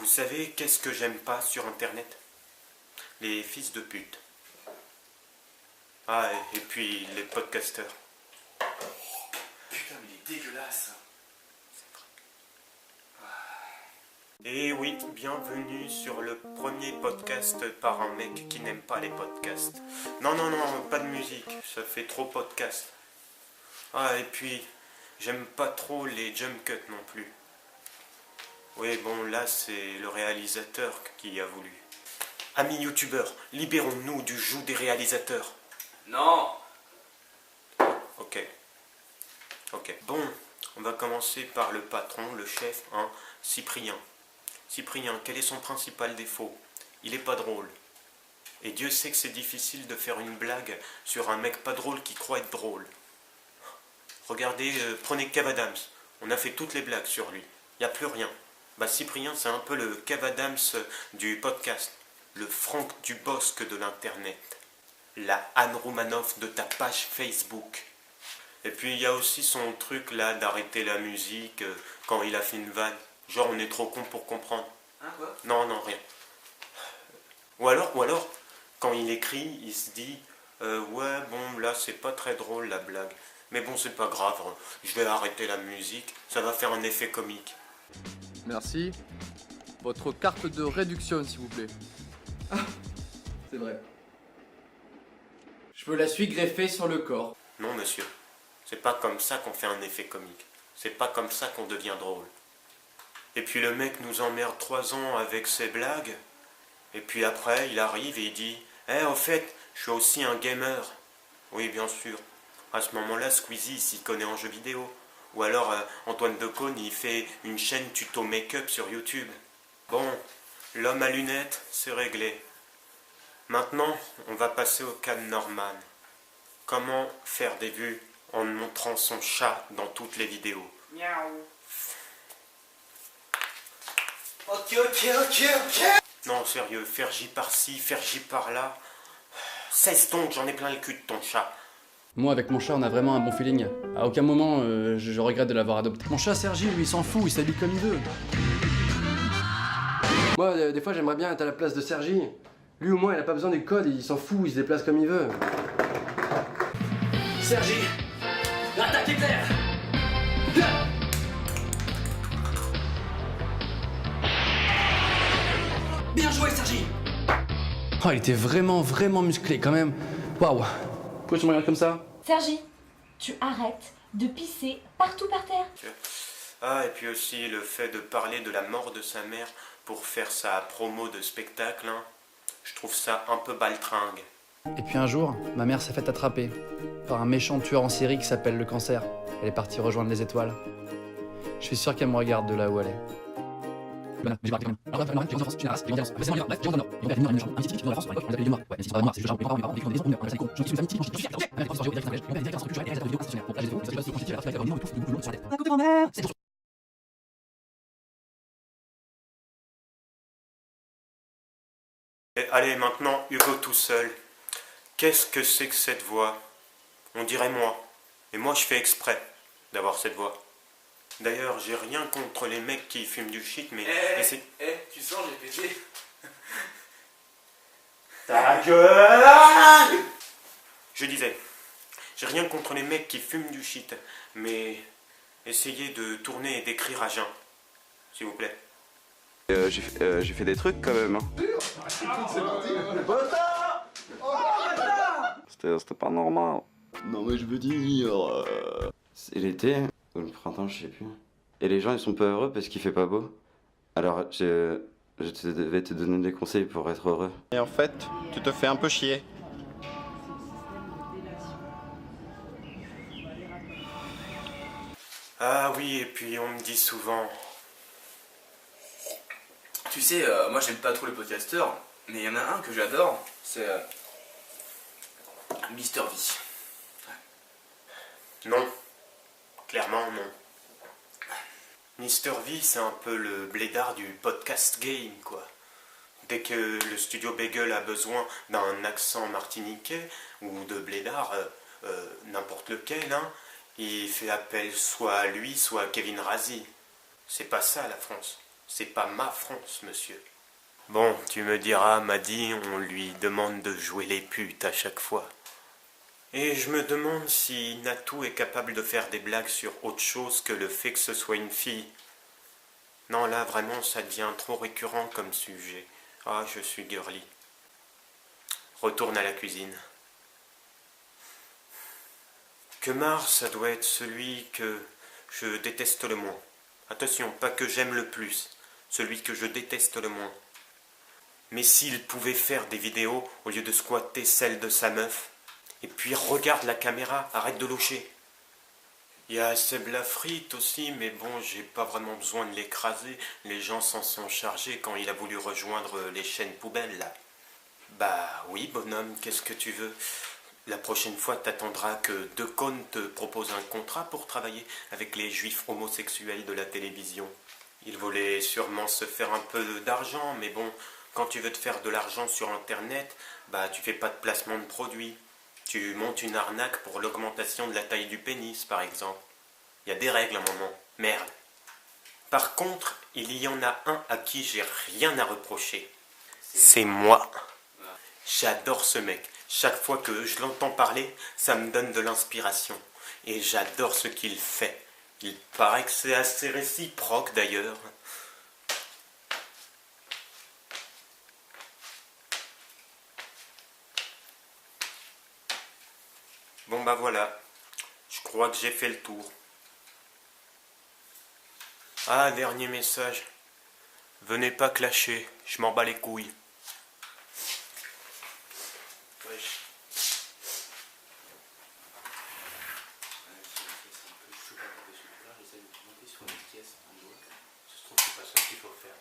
Vous savez qu'est-ce que j'aime pas sur internet? Les fils de pute. Ah, et puis les podcasteurs. Putain, mais il est dégueulasse. Et oui, bienvenue sur le premier podcast par un mec qui n'aime pas les podcasts. Non, pas de musique, ça fait trop podcast. Ah, et puis, j'aime pas trop les jump cuts non plus. Oui, bon, là, c'est le réalisateur qui a voulu. Amis youtubeurs, libérons-nous du joug des réalisateurs. Non. Ok. Bon, on va commencer par le patron, le chef, Cyprien. Cyprien, quel est son principal défaut? Il est pas drôle. Et Dieu sait que c'est difficile de faire une blague sur un mec pas drôle qui croit être drôle. Regardez, prenez Kev Adams. On a fait toutes les blagues sur lui. Il n'y a plus rien. Bah Cyprien, c'est un peu le Kev Adams du podcast. Le Franck Dubosc de l'internet. La Anne Roumanoff de ta page Facebook. Et puis il y a aussi son truc là d'arrêter la musique quand il a fait une vanne. Genre on est trop con pour comprendre. Hein, quoi? Non, rien. Ou alors, quand il écrit, il se dit ouais, bon, là c'est pas très drôle la blague. Mais bon, c'est pas grave, je vais arrêter la musique, ça va faire un effet comique. Merci. Votre carte de réduction, s'il vous plaît. Ah, c'est vrai. Je me la suis greffée sur le corps. Non, monsieur, c'est pas comme ça qu'on fait un effet comique. C'est pas comme ça qu'on devient drôle. Et puis le mec nous emmerde 3 ans avec ses blagues. Et puis après, il arrive et il dit au fait, je suis aussi un gamer. Oui, bien sûr. À ce moment-là, Squeezie il s'y connaît en jeux vidéo. Ou alors Antoine Decaune, il fait une chaîne tuto make-up sur YouTube. Bon, l'homme à lunettes, c'est réglé. Maintenant, on va passer au cas de Norman. Comment faire des vues en montrant son chat dans toutes les vidéos? Miaou. Ok. Non, sérieux, faire J par-ci, faire J par-là. Cesse donc, j'en ai plein le cul de ton chat. Moi, avec mon chat, on a vraiment un bon feeling. À aucun moment, je regrette de l'avoir adopté. Mon chat, Sergi, lui, il s'en fout, il s'habille comme il veut. Moi, des fois, j'aimerais bien être à la place de Sergi. Lui, au moins, il a pas besoin du code, il s'en fout, il se déplace comme il veut. Sergi, l'attaque est claire. Bien joué, Sergi. Oh, il était vraiment musclé, quand même. Waouh. Pourquoi tu me regardes comme ça? Sergi, tu arrêtes de pisser partout par terre. Ah, et puis aussi le fait de parler de la mort de sa mère pour faire sa promo de spectacle, je trouve ça un peu baltringue. Et puis un jour, ma mère s'est fait attraper par un méchant tueur en série qui s'appelle le cancer. Elle est partie rejoindre les étoiles. Je suis sûr qu'elle me regarde de là où elle est. Et allez, maintenant, Hugo tout seul. Qu'est-ce que c'est que cette voix? On dirait moi. Et moi, je fais exprès d'avoir cette voix. D'ailleurs, j'ai rien contre les mecs qui fument du shit, mais... Tu sens, j'ai pété. Ta gueule! Je disais, j'ai rien contre les mecs qui fument du shit, mais essayez de tourner et d'écrire à jeun, s'il vous plaît. J'ai fait des trucs quand même. C'était pas normal. Non mais je veux dire... C'est l'été, ou le printemps, je sais plus. Et les gens ils sont pas heureux parce qu'il fait pas beau. Alors je vais te donner des conseils pour être heureux. Et en fait, tu te fais un peu chier. Ah oui, et puis on me dit souvent... Tu sais, moi j'aime pas trop les podcasteurs, mais il y en a un que j'adore, c'est Mister V. Non, clairement non. Mister V, c'est un peu le blédard du podcast game, quoi. Dès que le studio Bagel a besoin d'un accent martiniquais ou de blédard, n'importe lequel, il fait appel soit à lui, soit à Kevin Razi. C'est pas ça la France. C'est pas ma France, monsieur. Bon, tu me diras, Maddy, on lui demande de jouer les putes à chaque fois. Et je me demande si Natou est capable de faire des blagues sur autre chose que le fait que ce soit une fille. Non, là, vraiment, ça devient trop récurrent comme sujet. Ah, je suis girly. Retourne à la cuisine. Kemar, ça doit être celui que je déteste le moins. Attention, pas que j'aime le plus, celui que je déteste le moins. Mais s'il pouvait faire des vidéos au lieu de squatter celle de sa meuf, et puis regarde la caméra, arrête de loucher. Il y a Seb Lafrite aussi, mais bon, j'ai pas vraiment besoin de l'écraser. Les gens s'en sont chargés quand il a voulu rejoindre les chaînes poubelles, là. Bah oui, bonhomme, qu'est-ce que tu veux? La prochaine fois, t'attendras que Decaune te propose un contrat pour travailler avec les juifs homosexuels de la télévision. Il voulait sûrement se faire un peu d'argent, mais bon, quand tu veux te faire de l'argent sur Internet, bah tu fais pas de placement de produits. Tu montes une arnaque pour l'augmentation de la taille du pénis, par exemple. Il y a des règles à un moment. Merde. Par contre, il y en a un à qui j'ai rien à reprocher. C'est moi. J'adore ce mec. Chaque fois que je l'entends parler, ça me donne de l'inspiration. Et j'adore ce qu'il fait. Il paraît que c'est assez réciproque d'ailleurs. Bon bah voilà, je crois que j'ai fait le tour. Ah, dernier message. Venez pas clasher, je m'en bats les couilles. Wesh. Je trouve que c'est pas ça qu'il faut faire.